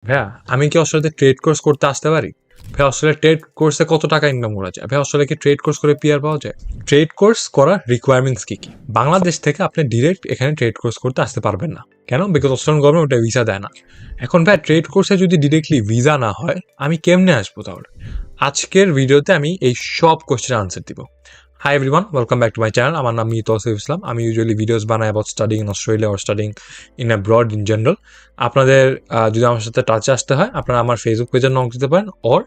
ভাইয়া আমি কি অস্ট্রেলিয়াতে ট্রেড কোর্স করতে আসতে পারি? ভাই অস্ট্রেলিয়া ট্রেড কোর্সে কত টাকা ইনকাম করা যায়? ভাই অস্ট্রেলিয়া কি ট্রেড কোর্স করে পিআর পাওয়া যায়? ট্রেড কোর্স করার রিকোয়ারমেন্টস কি কি? বাংলাদেশ থেকে আপনি ডিরেক্ট এখানে ট্রেড কোর্স করতে আসতে পারবেন না। কেন? বিকজ অস্ট্রেলিয়ান গভর্নমেন্ট ওটা ভিসা দেয় না। এখন ভাই ট্রেড কোর্সে যদি ডিরেক্টলি ভিসা না হয় আমি কেমনে আসবো তাহলে? আজকের ভিডিওতে আমি এই সব কোশ্চেনের আনসার দিব। Hi everyone, welcome back to my channel. আমার নাম তৌসিফ ইসলাম। আমি ইউজুয়ালি ভিডিওস বানাই about studying in Australia or studying in abroad in general. আপনাদের যদি আমার সাথে টাচে আসতে হয় আপনারা আমার ফেসবুক পেজে নক দিতে পারেন, ওর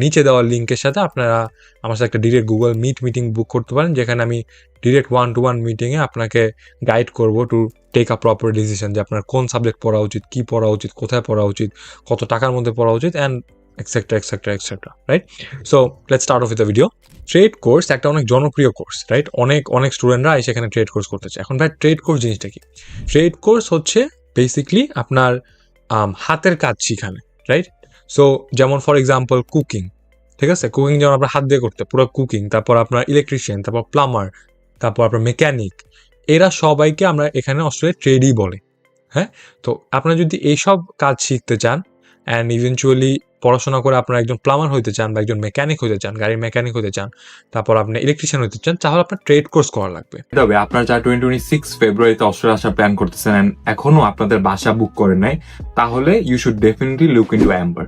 নিচে দেওয়া লিঙ্কের সাথে আপনারা আমার সাথে একটা ডিরেক্ট গুগল মিটিং বুক করতে পারেন, যেখানে আমি ডিরেক্ট 1-to-1 মিটিংয়ে আপনাকে গাইড করবো to take a proper decision যে আপনার কোন সাবজেক্ট পড়া উচিত, কী পড়া উচিত, কোথায় পড়া উচিত, কত টাকার মধ্যে পড়া উচিত, and etcetera, right? So let's start of with the video. Trade course একটা অনেক জনপ্রিয় কোর্স, রাইট? অনেক স্টুডেন্টরা সেখানে ট্রেড কোর্স করতে চায়। এখন ভাই ট্রেড কোর্স জিনিসটা কি? ট্রেড কোর্স হচ্ছে বেসিকলি আপনার হাতের কাজ শিখানো, রাইট? সো যেমন ফর এক্সাম্পল কুকিং, ঠিক আছে? কুকিং যেমন আপনার হাত দিয়ে করতে, পুরো কুকিং, তারপর আপনার ইলেকট্রিশিয়ান, তারপর প্লামার, তারপর আপনার মেকানিক, এরা সবাইকে আমরা এখানে অস্ট্রেলিয়ায় ট্রেডই বলে। হ্যাঁ, তো আপনারা যদি এইসব কাজ শিখতে চান অ্যান্ড ইভেনচুয়ালি পড়াশোনা করে আপনারা একজন প্লামার হইতে চান বা একজন মেকানিক হতে চান, গাড়ির মেকানিক হতে চান, তারপর আপনি ইলেকট্রিশিয়ান হতে চান, তাহলে আপনার ট্রেড কোর্স করা লাগবে। তবে আপনারা যারা 2026 ফেব্রুয়ারিতে অস্ট্রেলিয়া আসার প্ল্যান করতেছেন and এখনো আপনাদের বাসা বুক করেন নাই, তাহলে you should definitely look into Amber.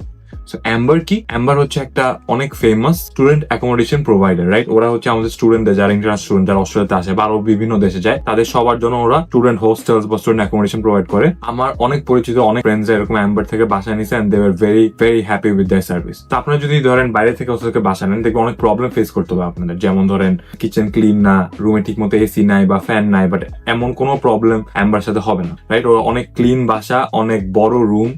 So Amber কি? অ্যাম্বার হচ্ছে একটা অনেক famous student accommodation provider, right? ওরা হচ্ছে আমাদের স্টুডেন্টদের, যারা ইন্টারন্যাশনাল স্টুডেন্ট যারা অস্ট্রেলিয়াতে আসে বা আরো বিভিন্ন দেশে যায়, তাদের সবার জন্য ওরা স্টুডেন্ট হোস্টেলস বা স্টুডেন্ট অ্যাকোমোডেশন প্রোভাইড করে। আমার অনেক পরিচিত অনেক ফ্রেন্ডস এরকম অ্যাম্বার থেকে বাসা নিছে and they were very happy with their service. তো আপনারা যদি ধরেন বাইরে থেকে অস্ট্রেলিয়াকে বাসা নেন, দেখবেন অনেক প্রবলেম ফেস করতে হবে আপনাদের। যেমন ধরেন কিচেন ক্লিন না, রুমে ঠিক মতো এসি নাই বা ফ্যান নাই, বাট এমন কোনো প্রবলেম অ্যাম্বার সাথে হবে না, রাইট? ওরা অনেক ক্লিন বাসা, অনেক বড় রুম,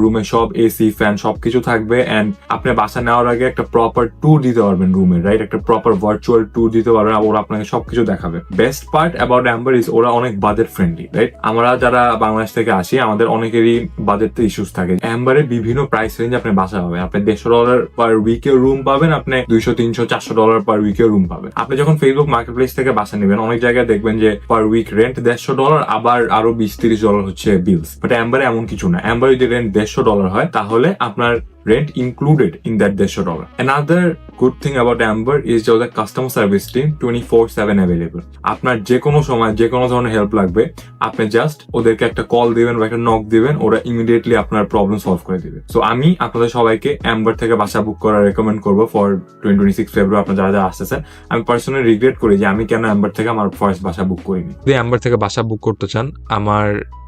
রুমে সব এসি ফ্যান সবকিছু থাকবে এন্ড আপনি বাসা নেওয়ার আগে একটা প্রপার ট্যুর দিতে পারবেন রুমের, রাইট? একটা প্রপার ভার্চুয়াল ট্যুর দিতে পারবেন, ওরা আপনাকে সবকিছু দেখাবে। Best part about Amber is ওরা অনেক বাজেট ফ্রেন্ডলি, রাইট? আমরা যারা বাংলাদেশ থেকে আসি আমাদের অনেকেরই বাজেট ইস্যুস থাকে। অ্যাম্বারে বিভিন্ন প্রাইস রেঞ্জ আপনি বাসা হবে। আপনি $150 পার উইকের রুম পাবেন, আপনি $200-300-400 পার উইকের রুম পাবেন। আপনি যখন ফেসবুক মার্কেট প্লেস থেকে বাসা নেবেন, অনেক জায়গায় দেখবেন যে পার উইক রেন্ট $150, আবার আরো $20-30 হচ্ছে বিলস। বাট অ্যাম্বারে এমন কিছু না। অ্যাম্বার যদি রেন্ট $150 হয়, তাহলে আপনার rent included in that $150. Another good thing about Amber is যে ওদের কাস্টমার সার্ভিস টিম 24/7 অ্যাভেলেবল। আপনার যে কোনো সময় যে কোনো ধরনের হেল্প লাগবে, আপনি জাস্ট ওদেরকে একটা কল দিবেন বা একটা নক দিবেন, ওরা ইমিডিয়েটলি আপনার প্রবলেম সলভ করে দিবে। সো আমি আপনাদের সবাইকে অ্যাম্বার থেকে বাসা বুক করা রেকমেন্ড করবো ফর 2026 ফেব্রুয়ারি আপনার যারা যারা আসতেছেন। আমি পার্সোনালি রিগ্রেট করি যে আমি কেন অ্যাম্বার থেকে আমার ফার্স্ট বাসা বুক করিনি। যদি অ্যাম্বার থেকে বাসা বুক করতে চান, আমার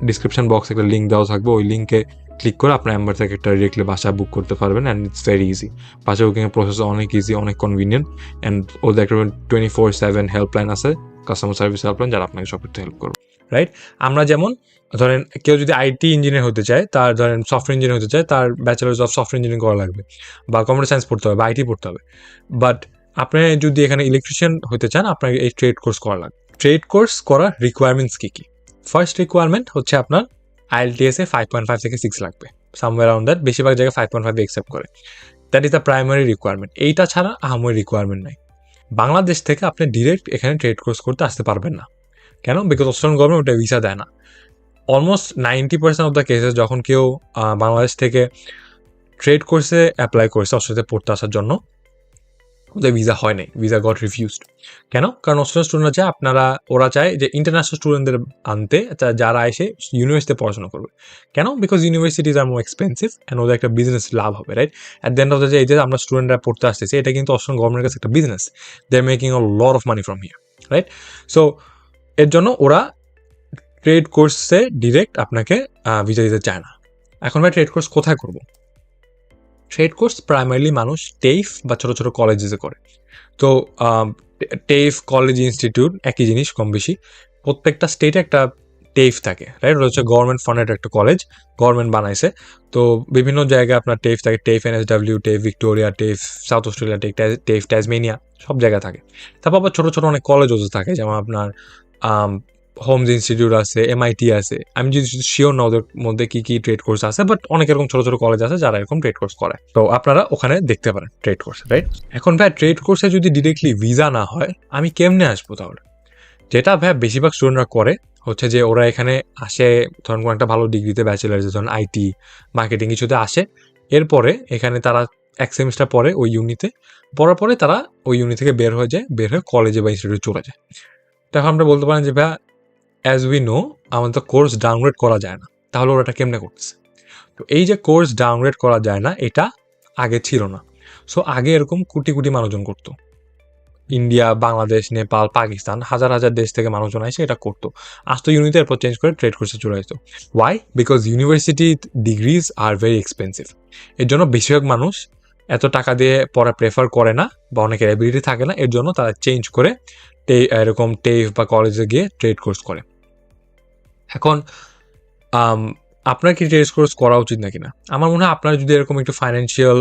ডিসক্রিপশন বক্সে একটা লিঙ্ক দেওয়া থাকবে, ওই লিঙ্কে ক্লিক করে আপনার অ্যাম্বার থেকে একটা ডিরেক্টলি বাসা বুক করতে পারবেন অ্যান্ড ইটস ভেরি ইজি। বাসা বুকিংয়ের প্রসেস অনেক ইজি, অনেক কনভিনিয়েন্ট অ্যান্ড ওদের একটা 24/7 হেল্পলাইন আছে, কাস্টমার সার্ভিস হেল্পলাইন, যারা আপনাকে সব কিছু হেল্প করবে, রাইট? আমরা যেমন ধরেন কেউ যদি আইটি ইঞ্জিনিয়ার হতে চায়, তার ধরেন সফটওয়্যার ইঞ্জিনিয়ার হতে চায়, তার ব্যাচেলার্স অফ সফটওয়্যার ইঞ্জিনিয়ারিং করা লাগবে বা কম্পিউটার সায়েন্স পড়তে হবে বা আইটি পড়তে হবে। বাট আপনি যদি এখানে ইলেকট্রিশিয়ান হতে চান, আপনাকে এই ট্রেড কোর্স করা লাগবে। ট্রেড কোর্স করার রিকোয়ারমেন্টস কী কী? ফার্স্ট রিকোয়ারমেন্ট হচ্ছে আপনার IELTS 5.5 থেকে 6 লাগবে, সামওয়্যার অ্যারাউন্ড দ্যাট। বেশিরভাগ জায়গায় 5.5 অ্যাকসেপ্ট করে। That is the primary requirement. এইটা ছাড়া আহামরি রিকোয়ারমেন্ট নাই। বাংলাদেশ থেকে আপনি ডিরেক্ট এখানে ট্রেড কোর্স করতে আসতে পারবেন না। কেন? বিকজ অস্ট্রেলিয়ান গভর্নমেন্ট ওটা ভিসা দেয় না। অলমোস্ট 90% অফ দ্য কেসেস যখন কেউ বাংলাদেশ থেকে ট্রেড কোর্সে অ্যাপ্লাই করছে অস্ট্রেলিয়াতে পড়তে আসার জন্য, ওদের ভিসা হয় নাই, ভিসা গট রিফিউজড। কেন? কারণ অস্ট্রেলিয়ান স্টুডেন্টরা চায় ওরা চায় যে ইন্টারন্যাশনাল স্টুডেন্টদের আনতে, যারা এসে ইউনিভার্সিটিতে পড়াশোনা করবে। কেন? Because universities are more expensive and ওদের একটা বিজনেস লাভ হবে, right? At the end of the day, এই যে আমরা স্টুডেন্টরা পড়তে আসতেছি, এটা কিন্তু অস্ট্রেলিয়ান গভর্নমেন্টের কাছে একটা business. They are making a lot of money from here, right? So এর জন্য ওরা ট্রেড কোর্সে ডিরেক্ট আপনাকে ভিসা দিতে চায় না। এখন ভাই ট্রেড কোর্স কোথায় করবো? ট্রেড কোর্স প্রাইমারিলি মানুষ টেইফ বা ছোটো ছোটো কলেজেসে করে। তো টেইফ কলেজ ইনস্টিটিউট একই জিনিস কম বেশি। প্রত্যেকটা স্টেটে একটা টেইফ থাকে, রাইট? ওটা হচ্ছে গভর্নমেন্ট ফান্ডেড একটা কলেজ, গভর্নমেন্ট বানাইছে। তো বিভিন্ন জায়গায় আপনার টেইফ থাকে, টেইফ NSW, টেইফ ভিক্টোরিয়া, টেইফ সাউথ অস্ট্রেলিয়া, টেইফ ট্যাসমেনিয়া, সব জায়গায় থাকে। তারপর আবার ছোটো ছোটো অনেক কলেজও থাকে, যেমন আপনার হোমস ইনস্টিটিউট আছে, MIT আছে। আমি যদি শিওর না ওদের মধ্যে কি কি ট্রেড কোর্স আছে, বাট অনেক এরকম ছোটো ছোটো কলেজ আছে যারা এরকম ট্রেড কোর্স করে। তো আপনারা ওখানে দেখতে পারেন ট্রেড কোর্স, রাইট? এখন ভাই ট্রেড কোর্সে যদি ডিরেক্টলি ভিসা না হয় আমি কেমনে আসবো তাহলে? যেটা বেশিরভাগ স্টুডেন্টরা করে হচ্ছে যে ওরা এখানে আসে, ধরেন কোনো একটা ভালো ডিগ্রিতে ব্যাচেলার্স, ধরেন আইটি মার্কেটিং কিছুতে আসে, এরপরে এখানে তারা এক সেমিস্টার পরে ওই ইউনিতে পড়ার পরে তারা ওই ইউনি থেকে বের হয়ে যায়, বের হয়ে কলেজে বা ইনস্টিটিউটে চলে যায়। তখন আমরা বলতে পারেন যে ভাইয়া অ্যাজ উই নো আমাদের তো কোর্স ডাউনগ্রেড করা যায় না, তাহলে ওরা এটা কেমনে করতেছে? তো এই যে কোর্স ডাউনগ্রেড করা যায় না, এটা আগে ছিল না। সো আগে এরকম কোটি কোটি মানুষজন করতো, ইন্ডিয়া, বাংলাদেশ, নেপাল, পাকিস্তান, হাজার হাজার দেশ থেকে মানুষজন এসে এটা করতো, আসতো ইউনিতে, এরপর চেঞ্জ করে ট্রেড কোর্সে চলে যেত। Why? Because university degrees are very expensive. এর জন্য বেশিরভাগ মানুষ এত টাকা দিয়ে পড়া প্রেফার করে না, বা অনেকের অ্যাবিলিটি থাকে না, এর জন্য তারা চেঞ্জ করে এরকম টেফ বা কলেজে গিয়ে ট্রেড কোর্স করে। এখন আপনার কি ট্রেড কোর্স করা উচিত নাকি না? আমার মনে হয় আপনার যদি এরকম একটু ফাইন্যান্সিয়াল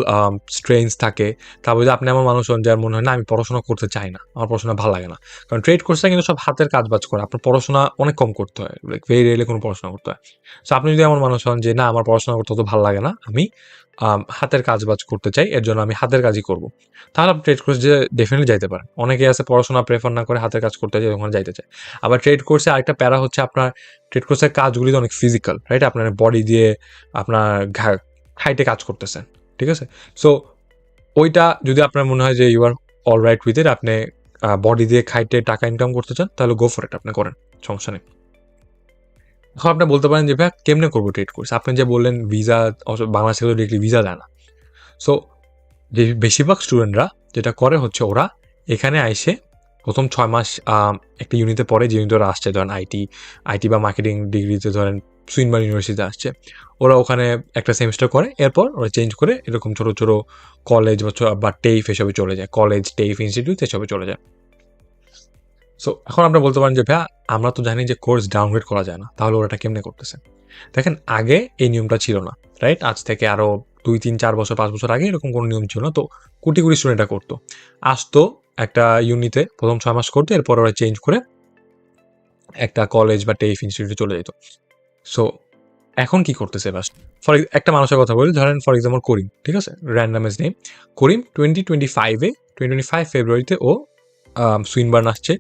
স্ট্রেন্থ থাকে, তারপর যদি আপনি আমার মানুষ হন যার মনে হয় না আমি পড়াশোনা করতে চাই না, আমার পড়াশোনা ভালো লাগে না, কারণ ট্রেড কোর্সটা কিন্তু সব হাতের কাজ বাজ করে, আপনার পড়াশোনা অনেক কম করতে হয়, লাইক ভেরি রেয়ারলি কোনো পড়াশোনা করতে হয়। সো আপনি যদি আমার মানুষ হন যে না আমার পড়াশোনা করতে অত ভালো লাগে না, আমি হাতের কাজ বাজ করতে চাই, এর জন্য আমি হাতের কাজই করবো, তাহলে আপনি ট্রেড কোর্স যে ডেফিনেটলি যাইতে পারেন। অনেকে আছে পড়াশোনা প্রেফার না করে হাতের কাজ করতে চায়, ওখানে যাইতে চায়। আবার ট্রেড কোর্সে আরেকটা প্যারা হচ্ছে আপনার ট্রেড কোর্সের কাজগুলি তো অনেক ফিজিক্যাল, রাইট? আপনার বডি দিয়ে আপনার হাইটে কাজ করতেছেন, ঠিক আছে? সো ওইটা যদি আপনার মনে হয় যে you are all right with it, আপনি বডি দিয়ে খাইটে টাকা ইনকাম করতে চান, তাহলে গো ফর ইট, আপনি করেন, সমস্যা নেই। এখন আপনি বলতে পারেন যে ভাই কেমনে করবো ট্রেড কোর্স? আপনি যে বললেন ভিসা, বাংলাদেশে তো ডিরেক্টলি ভিসা দেয় না। সো যে বেশিরভাগ স্টুডেন্টরা যেটা করে হচ্ছে ওরা এখানে আইসে প্রথম 6 মাস একটা ইউনিতে পড়ে, যে ইউনিতে ওরা আসছে, ধরেন আইটি বা মার্কেটিং ডিগ্রিতে ধরেন সুইনবার্ন ইউনিভার্সিটিতে আসছে, ওরা ওখানে একটা সেমিস্টার করে, এরপর ওরা চেঞ্জ করে এরকম ছোটো ছোটো কলেজ বা টেইফ এসবে চলে যায়, কলেজ, টেইফ, ইনস্টিটিউট এসবে চলে যায়। সো এখন আপনারা বলতে পারেন যে ভাইয়া আমরা তো জানি যে কোর্স ডাউনগ্রেড করা যায় না, তাহলে ওরা কেমনে করতেছে? দেখেন আগে এই নিয়মটা ছিল না, রাইট? আজ থেকে আরো 2, 3, 4 বছর, 5 বছর আগে এরকম কোনো নিয়ম ছিল না। তো কোটি কোটি স্টুডেন্ট এটা করতো, আসতো একটা ইউনিতে প্রথম 6 মাস করতো, এরপর ওরা চেঞ্জ করে একটা কলেজ বা টেইফ ইনস্টিটিউটে চলে যেত। সো এখন কি করতেছে বাস? একটা মানুষের কথা বলি, ধরেন ফর এক্সাম্পল করিম, ঠিক আছে, র্যান্ডাম নেম করিম। 2025 ফেব্রুয়ারিতে ও সুইনবার্ন আসছে,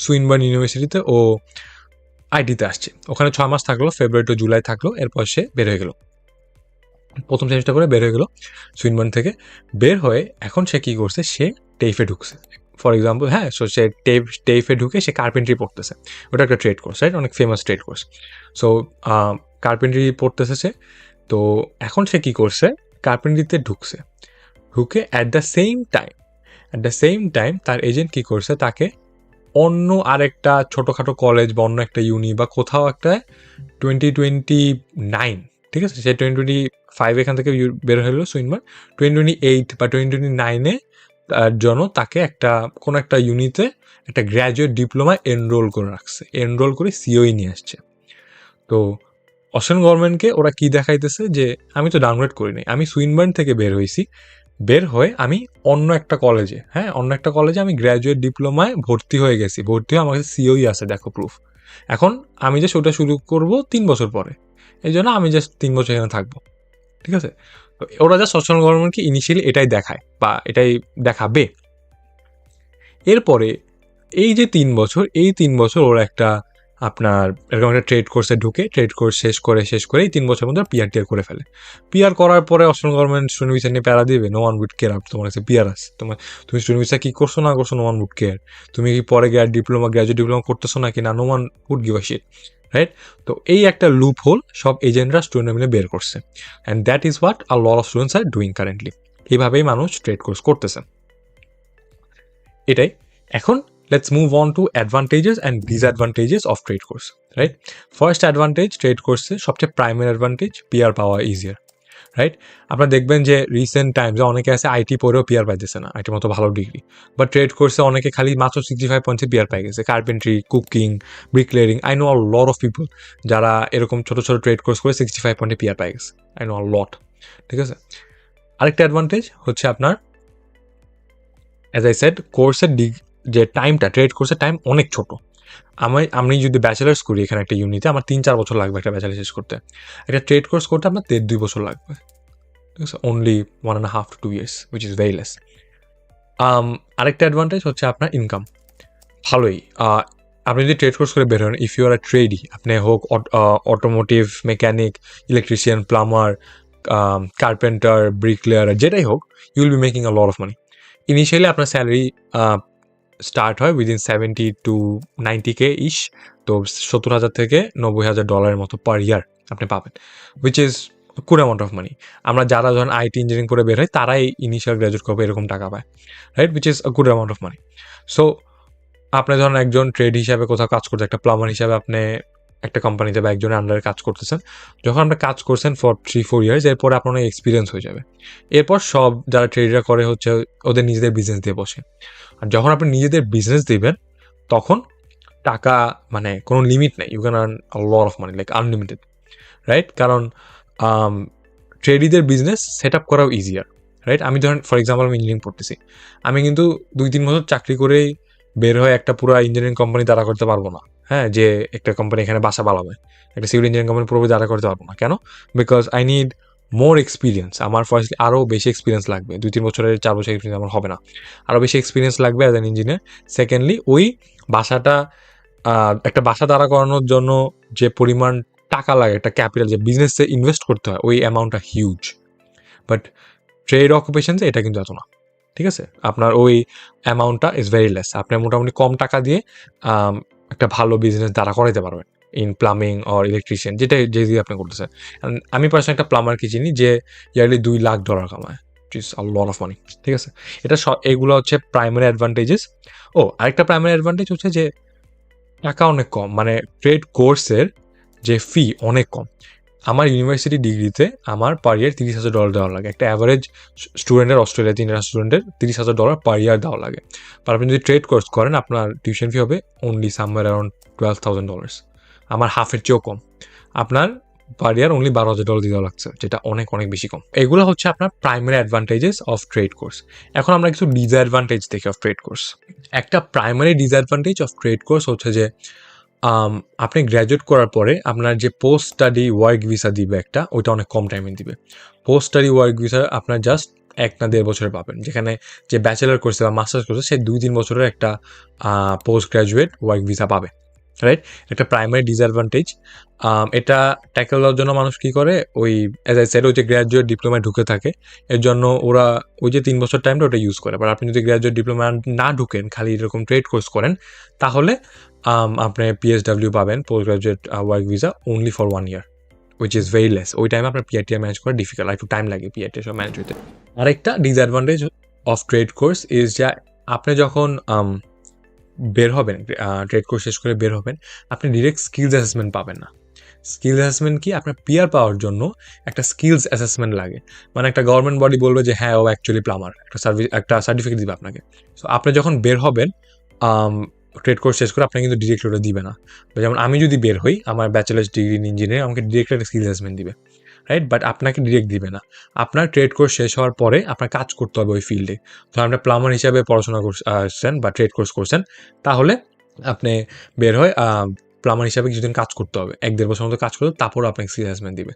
সুইনবার্ন ইউনিভার্সিটিতে ও আইটিতে আসছে, ওখানে 6 মাস থাকলো, ফেব্রুয়ারি টু জুলাই থাকলো, এরপর সে বের হয়ে গেল, প্রথম সেমিস্টার করে বের হয়ে গেল সুইনবার্ন থেকে। বের হয়ে এখন সে কি করছে, সে টেইফে ঢুকছে ফর এক্সাম্পল, হ্যাঁ। সো সে টেইফে ঢুকে সে কার্পেন্ট্রি পড়তেছে, ওটা একটা ট্রেড কোর্স, রাইট? অনেক famous trade course. So carpentry পড়তেছে সে। তো এখন সে কি করছে, কার্পেন্ট্রিতে ঢুকছে, ঢুকে অ্যাট দ্য সেম টাইম তার এজেন্ট কি করছে, তাকে অন্য আরেকটা ছোটোখাটো কলেজ বা অন্য একটা ইউনি বা কোথাও একটা 2029, ঠিক আছে, সে 2025 এখান থেকে বের হলো সুইনবার, 2028 বা 2029-এ তার জন্য তাকে কোনো একটা ইউনিতে একটা গ্র্যাজুয়েট ডিপ্লোমা এনরোল করে রাখছে, এনরোল করে সিওই নিয়ে আসছে। তো অস্ট্রেলিয়ান গভর্নমেন্টকে ওরা কি দেখাইতেছে যে আমি তো ডাউনগ্রেড করি নাই, আমি সুইনবার্ন থেকে বের হয়েছি, বের হয়ে আমি অন্য একটা কলেজে, হ্যাঁ, অন্য একটা কলেজে আমি গ্র্যাজুয়েট ডিপ্লোমায় ভর্তি হয়ে গেছি, ভর্তি হয়ে আমার কাছে সিওই আছে, দেখো প্রুফ। এখন আমি যে ওটা শুরু করব 3 বছর পরে, এই জন্য আমি জাস্ট 3 বছর এখানে থাকবো, ঠিক আছে? তো ওরা জাস্ট অস্ট্রেলিয়ান গভর্নমেন্টকে ইনিশিয়ালি এটাই দেখায় বা এটাই দেখাবে। এরপরে এই যে 3 বছর, এই 3 বছর ওরা আপনার এরকম একটা ট্রেড কোর্সে ঢুকে, ট্রেড কোর্স শেষ করে এই 3 বছর মধ্যে পিআর টিআর করে ফেলে। পিআর করার পরে অস্ট্রেলিয়ান গভর্নমেন্ট স্টুডেন্ট ভিসা নিয়ে প্যারা দিবে, নো ওয়ান উড কেয়ার। তোমার কাছে পিআর আছে, তুমি স্টুডেন্ট ভিসা কি করছো না করছো, নো ওয়ান উড কেয়ার। তুমি কি পরে গ্র্যাজুয়েট ডিপ্লোমা করতেছো নাকি না, no one would give a shit, right? তো এই একটা লুপ হোল সব এজেন্টরা স্টুডেন্ট মিলে বের করছে, and that is what a lot of students are doing currently. এইভাবেই মানুষ ট্রেড কোর্স করতেছে, এটাই। এখন let's move on to advantages and disadvantages of trade course, right? First advantage, trade course সবচেয়ে প্রাইমারি অ্যাডভান্টেজ, পিআর পাওয়া easier, right? আপনারা দেখবেন যে রিসেন্ট টাইমসে অনেকে আছে আইটি পড়েও পিআর পাইতেছে না, আইটির মতো ভালো ডিগ্রি, বাট ট্রেড কোর্সে অনেকে খালি মাত্র 65 পয়েন্টে পিআর পাই গেছে। Carpentry, cooking, bricklaying, I know a lot of people যারা এরকম ছোটো ছোটো ট্রেড কোর্স করে 65 পয়েন্টে পিআর পাই গেছে, আই নো আ লট, ঠিক আছে? আরেকটা অ্যাডভান্টেজ হচ্ছে আপনার, অ্যাজ আই সেড, কোর্সের যে টাইমটা, ট্রেড কোর্সের টাইম অনেক ছোট। আমি যদি ব্যাচেলার্স করি এখানে একটা ইউনিতে, আমার 3-4 বছর লাগবে একটা ব্যাচেলার শেষ করতে। একটা ট্রেড কোর্স করতে আপনার 1.5-2 বছর লাগবে, ঠিক আছে? Only 1.5 to 2 years, which is very less. আরেকটা অ্যাডভান্টেজ হচ্ছে আপনার ইনকাম ভালোই। আপনি যদি ট্রেড কোর্স করে বের হন, if you R a tradie, আপনি হোক automotive mechanic, electrician, plumber, carpenter, bricklayer, যেটাই হোক, you will be making a lot of money. Initially আপনার স্যালারি স্টার্ট হয় উইদিন 70 to 90K ইশ, তো 70,000 থেকে 90,000 ডলারের মতো পার ইয়ার আপনি পাবেন, which is good amount of money. আমরা যারা যখন আইটি ইঞ্জিনিয়ারিং করে বের হয় তারাই ইনিশিয়াল গ্র্যাজুয়েট করবে এরকম টাকা পায়, right, which is a good amount of money. So আপনি ধরেন একজন ট্রেড হিসাবে কোথাও কাজ করতে, একটা প্লাম্বার হিসাবে আপনি একটা কোম্পানিতে বা একজনের আন্ডারে কাজ করতেছেন, যখন আপনি কাজ করছেন ফর 3-4 ইয়ার্স, এরপরে আপনার অনেক এক্সপিরিয়েন্স হয়ে যাবে। এরপর সব যারা ট্রেডার করে হচ্ছে ওদের নিজেদের বিজনেস দিয়ে বসে। আর যখন আপনি নিজেদের বিজনেস দিবেন তখন টাকা মানে কোনো লিমিট নেই, you can earn a lot of money like unlimited, right? কারণ ট্রেডিদের বিজনেস সেট আপ করাও ইজিয়ার, রাইট? আমি ধরেন ফর এক্সাম্পল আমি ইঞ্জিনিয়ারিং পড়তেছি, আমি কিন্তু 2-3 বছর চাকরি করেই বের হয়ে একটা পুরো ইঞ্জিনিয়ারিং কোম্পানি দাঁড়া করতে পারবো না। হ্যাঁ, যে একটা কোম্পানি এখানে বাসা বানাবে, একটা সিভিল ইঞ্জিনিয়ারিং কোম্পানি পুরোপুরি দাঁড়া করতে পারবো না। কেন? Because I need more experience. আমার ফার্স্টলি আরও বেশি এক্সপিরিয়েন্স লাগবে, 2-3 বছরের 4 বছর এক্সপিরিয়েন্স আমার হবে না, আরও বেশি এক্সপিরিয়েন্স লাগবে অ্যাজ অ্যান ইঞ্জিনিয়ার। সেকেন্ডলি ওই বাসাটা একটা বাসা দাঁড়া করানোর জন্য যে পরিমাণ টাকা লাগে, একটা ক্যাপিটাল যে বিজনেসে ইনভেস্ট করতে হয়, ওই অ্যামাউন্টটা হিউজ। বাট ট্রেড অকুপেশনসে এটা কিন্তু এত না, ঠিক আছে? আপনার ওই অ্যামাউন্টটা ইজ ভেরি লেস। আপনি মোটামুটি কম টাকা দিয়ে একটা ভালো বিজনেস দাঁড়া করাইতে পারবেন ইন প্লাম্বিং অর ইলেকট্রিশিয়ান, যে দিয়ে আপনি করতেছেন। আমি পার্সোনালি একটা প্লাম্বারকে চিনি যে ইয়ারলি $2 লাখ কামায়, ইজ আ লট অফ মানি, ঠিক আছে? এটা এগুলো হচ্ছে প্রাইমারি অ্যাডভান্টেজেস। ও আরেকটা প্রাইমারি অ্যাডভান্টেজ হচ্ছে যে টাকা অনেক কম, মানে ট্রেড কোর্সের যে ফি অনেক কম। আমার ইউনিভার্সিটি ডিগ্রিতে আমার পার ইয়ার $30,000 দেওয়া লাগে। একটা অ্যাভারেজ স্টুডেন্টের, অস্ট্রেলিয়াতে ইন্টারন্যাশনাল স্টুডেন্টের $30,000 পার ইয়ার দেওয়া লাগে। আর আপনি যদি ট্রেড কোর্স করেন আপনার টিউশন ফি হবে অনলি সামওয়্যার অ্যারাউন্ড $12,000, আমার হাফের চেয়েও কম। আপনার পার ইয়ার অনলি $12,000 দিতে লাগছে, যেটা অনেক অনেক বেশি কম। এগুলো হচ্ছে আপনার primary advantages of trade course. এখন আমরা কিছু ডিসঅ্যাডভান্টেজ দেখি অফ ট্রেড কোর্স। একটা primary disadvantage of trade course হচ্ছে যে আপনি গ্র্যাজুয়েট করার পরে আপনার যে পোস্ট স্টাডি ওয়ার্ক ভিসা দিবে একটা, ওইটা অনেক কম টাইমে দিবে। পোস্ট স্টাডি ওয়ার্ক ভিসা আপনার জাস্ট 1 না 1.5 বছরে পাবেন, যেখানে যে ব্যাচেলার করছে বা মাস্টার্স করছে সে 2-3 বছরের একটা পোস্ট গ্র্যাজুয়েট ওয়ার্ক ভিসা পাবে, রাইট? একটা প্রাইমারি ডিসঅ্যাডভান্টেজ। এটা ট্যাকেল দেওয়ার জন্য মানুষ কী করে, ওই অ্যাজ আই সেড, ওই যে গ্র্যাজুয়েট ডিপ্লোমায় ঢুকে থাকে, এর জন্য ওরা ওই যে 3 বছর টাইমটা ওটা ইউজ করে। বাট আপনি যদি গ্র্যাজুয়েট ডিপ্লোমা না ঢুকেন, খালি এরকম ট্রেড কোর্স করেন, তাহলে আপনি PSW পাবেন, post graduate work visa, only for 1 year, which is very less. ওই টাইমে আপনার পিআরটিআর ম্যানেজ করা ডিফিকাল্ট, একটু টাইম লাগে পিআরটিআর সব ম্যানেজ হইতে। আরেকটা disadvantage of trade course is যে আপনি যখন বের হবেন, ট্রেড কোর্স শেষ করে বের হবেন, আপনি ডিরেক্ট স্কিলস অ্যাসেসমেন্ট পাবেন না। স্কিলস অ্যাসেসমেন্ট কি? আপনার পিআর পাওয়ার জন্য একটা স্কিলস অ্যাসেসমেন্ট লাগে, মানে একটা গভর্নমেন্ট বডি বলবে যে হ্যাঁ ও অ্যাকচুয়ালি প্লামার, একটা সার্টিফিকেট দিবে আপনাকে। সো আপনি যখন বের হবেন ট্রেড কোর্স শেষ করে, আপনাকে কিন্তু ডিরেক্ট ওটা দিবে না। যেমন আমি যদি বের হই, আমার ব্যাচেলার্স ডিগ্রি ইন ইঞ্জিনিয়ারিং, আমাকে ডিরেক্ট একটা স্কিল অ্যাসেসমেন্ট দিবে, রাইট? বাট আপনাকে ডিরেক্ট দিবে না। আপনার ট্রেড কোর্স শেষ হওয়ার পরে আপনার কাজ করতে হবে ওই ফিল্ডে। তো আপনি প্লামার হিসাবে পড়াশোনা করছেন বা ট্রেড কোর্স করছেন, তাহলে আপনি বের হয়ে প্লামার হিসাবে কিছুদিন কাজ করতে হবে, 1-1.5 বছর মতো কাজ করতে, তারপর আপনাকে স্কিল অ্যাসেসমেন্ট দিবে।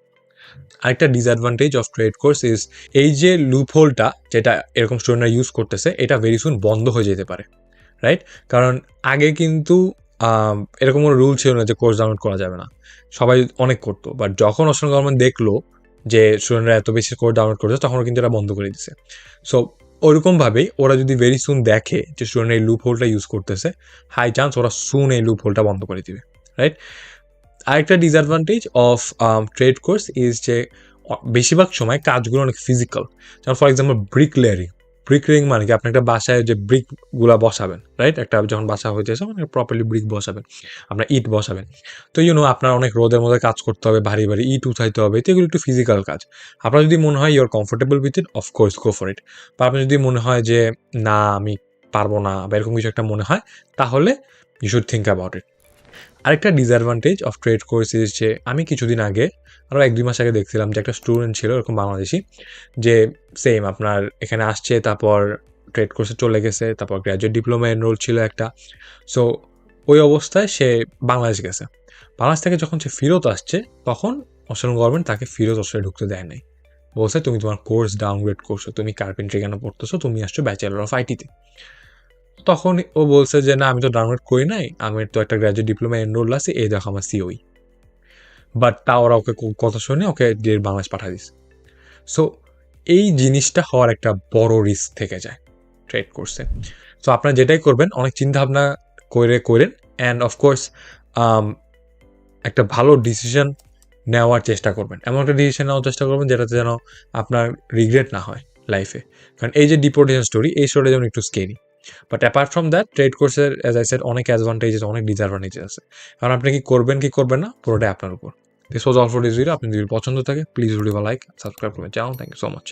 আরেকটা disadvantage of trade course is এই যে লুপ হোলটা যেটা এরকম স্টুডেন্টরা ইউজ করতেছে, এটা ভেরি সুন বন্ধ হয়ে যেতে পারে, রাইট? কারণ আগে কিন্তু এরকম কোনো রুল ছিল না যে কোর্স ডাউনলোড করা যাবে না, সবাই অনেক করতো। বাট যখন অস্ট্রেলিয়ান গভর্নমেন্ট দেখলো যে স্টুডেন্টরা এত বেশি কোর্স ডাউনলোড করছে, তখন কিন্তু এটা বন্ধ করে দিছে। সো ওরকমভাবেই ওরা যদি ভেরি সুন দেখে যে স্টুডেন্ট এই লুপ হোলটা ইউজ করতেছে, হাই চান্স ওরা সুন এই লুপ হোলটা বন্ধ করে দিবে, রাইট? আরেকটা disadvantage of trade course is যে বেশিরভাগ সময় কাজগুলো অনেক ফিজিক্যাল। যেমন ফর এক্সাম্পল ব্রিক লেয়ারিং মানে কি, আপনি একটা বাসায় যে ব্রিকগুলো বসাবেন, রাইট? একটা যখন বাসা হইতেছে মানে প্রপারলি ব্রিক বসাবেন, আপনার ইট বসাবেন, তো আপনার অনেক রোদের মধ্যে কাজ করতে হবে, ভারী ভারী ইট উঠাইতে হবে, তো এগুলো একটু ফিজিক্যাল কাজ। আপনার যদি মনে হয় you are comfortable with it, of course go for it. বা আপনার যদি মনে হয় যে না আমি পারবো না বা এরকম কিছু একটা মনে হয়, তাহলে you should think about it. আরেকটা disadvantage of trade course is যে আমি কিছুদিন আগে, আরও 1-2 মাস আগে দেখছিলাম যে একটা স্টুডেন্ট ছিল এরকম বাংলাদেশি, যে সেম আপনার এখানে আসছে, তারপর ট্রেড কোর্সে চলে গেছে, তারপর গ্র্যাজুয়েট ডিপ্লোমা এনরোল ছিল একটা। সো ওই অবস্থায় সে বাংলাদেশ গেছে। বাংলাদেশ থেকে যখন সে ফেরত আসছে, তখন অস্ট্রেলিয়ান গভর্নমেন্ট তাকে ফেরত অস্ট্রেলিয়া ঢুকতে দেয় নাই। বলছে তুমি তোমার কোর্স ডাউনগ্রেড করছো, তুমি কার্পেন্ট্রি কেন পড়তেছো, তুমি আসছো ব্যাচেলর অফ আইটিতে। তখন ও বলছে যে না আমি তো ডাউনলোড করি নাই, আমি তো একটা গ্র্যাজুয়েট ডিপ্লোমা এনরোল আছি, এই দেখো আমার সিওই। বাট তা ওরা ওকে কথা শুনে ওকে ডিরেক্ট বাংলাদেশ পাঠিয়ে দিছে। সো এই জিনিসটা হওয়ার একটা বড় রিস্ক থেকে যায় ট্রেড কোর্সে। সো আপনারা যেটাই করবেন অনেক চিন্তা ভাবনা করেন, অ্যান্ড অফকোর্স একটা ভালো ডিসিশন নেওয়ার চেষ্টা করবেন, এমন একটা ডিসিশন নেওয়ার চেষ্টা করবেন যেটাতে যেন আপনার রিগ্রেট না হয় লাইফে। কারণ এই যে ডিপোর্টেশন স্টোরি, এই স্টোরিটা যেমন একটু scary, but apart from that trade কোর্সের অ্যাজ আই সেড অনেক অ্যাডভান্টেজেস, অনেক ডিসঅ্যাডভান্টেজেস আছে। কারণ আপনি কি করবেন না পুরোটাই আপনার উপর। This was all for this video. আপনি যদি পছন্দ থাকে প্লিজ ভিডিও লাইক, সাবস্ক্রাইব করবেন channel. Thank you so much.